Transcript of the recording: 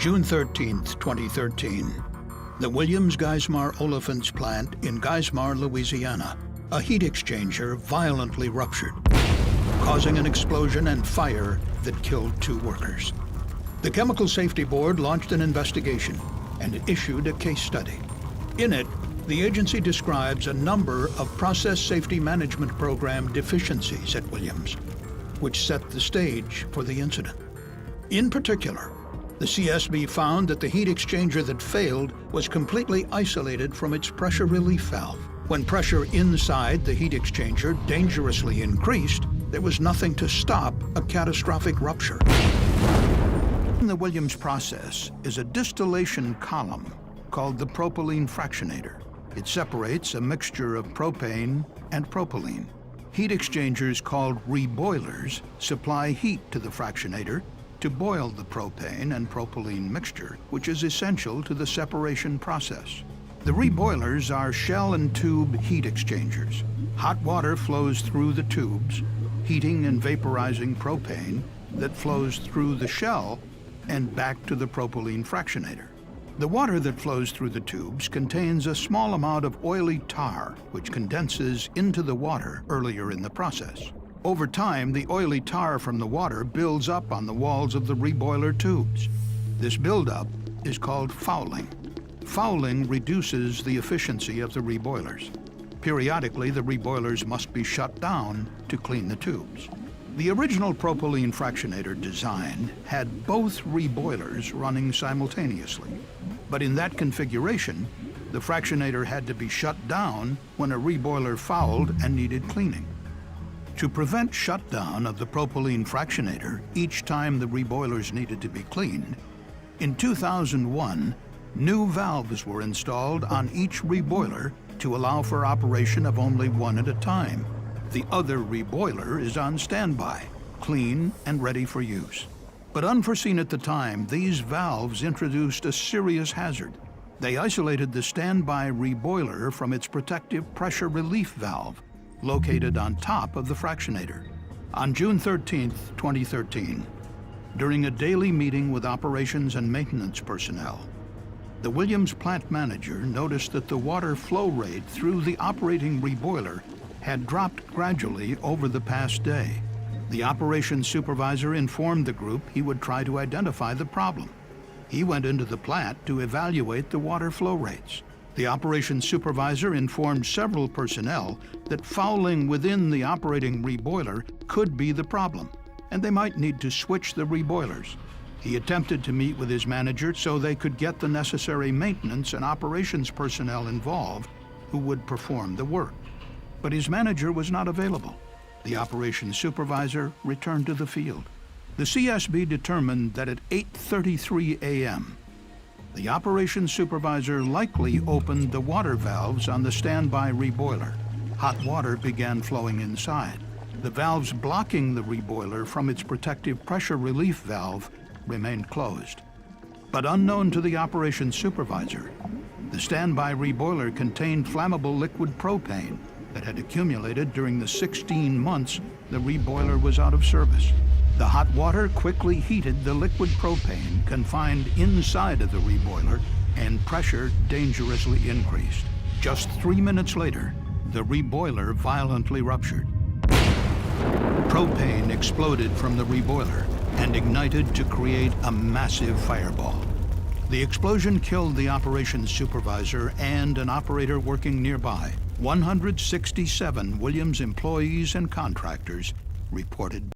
June 13, 2013, the Williams Geismar Olefins plant in Geismar, Louisiana, a heat exchanger violently ruptured, causing an explosion and fire that killed 2 workers. The Chemical Safety Board launched an investigation and issued a case study. In it, the agency describes a number of process safety management program deficiencies at Williams, which set the stage for the incident. In particular, the CSB found that the heat exchanger that failed was completely isolated from its pressure relief valve. When pressure inside the heat exchanger dangerously increased, there was nothing to stop a catastrophic rupture. In the Williams process is a distillation column called the propylene fractionator. It separates a mixture of propane and propylene. Heat exchangers called reboilers supply heat to the fractionator to boil the propane and propylene mixture, which is essential to the separation process. The reboilers are shell and tube heat exchangers. Hot water flows through the tubes, heating and vaporizing propane that flows through the shell and back to the propylene fractionator. The water that flows through the tubes contains a small amount of oily tar, which condenses into the water earlier in the process. Over time, the oily tar from the water builds up on the walls of the reboiler tubes. This buildup is called fouling. Fouling reduces the efficiency of the reboilers. Periodically, the reboilers must be shut down to clean the tubes. The original propylene fractionator design had both reboilers running simultaneously. But in that configuration, the fractionator had to be shut down when a reboiler fouled and needed cleaning. To prevent shutdown of the propylene fractionator each time the reboilers needed to be cleaned, in 2001, new valves were installed on each reboiler to allow for operation of only one at a time. The other reboiler is on standby, clean and ready for use. But unforeseen at the time, these valves introduced a serious hazard. They isolated the standby reboiler from its protective pressure relief valve, located on top of the fractionator. On June 13, 2013, during a daily meeting with operations and maintenance personnel, the Williams plant manager noticed that the water flow rate through the operating reboiler had dropped gradually over the past day. The operations supervisor informed the group he would try to identify the problem. He went into the plant to evaluate the water flow rates. The operations supervisor informed several personnel that fouling within the operating reboiler could be the problem, and they might need to switch the reboilers. He attempted to meet with his manager so they could get the necessary maintenance and operations personnel involved who would perform the work. But his manager was not available. The operations supervisor returned to the field. The CSB determined that at 8:33 a.m., the operations supervisor likely opened the water valves on the standby reboiler. Hot water began flowing inside. The valves blocking the reboiler from its protective pressure relief valve remained closed. But unknown to the operations supervisor, the standby reboiler contained flammable liquid propane that had accumulated during the 16 months the reboiler was out of service. The hot water quickly heated the liquid propane confined inside of the reboiler, and pressure dangerously increased. Just 3 minutes later, the reboiler violently ruptured. Propane exploded from the reboiler and ignited to create a massive fireball. The explosion killed the operations supervisor and an operator working nearby. 167 Williams employees and contractors reported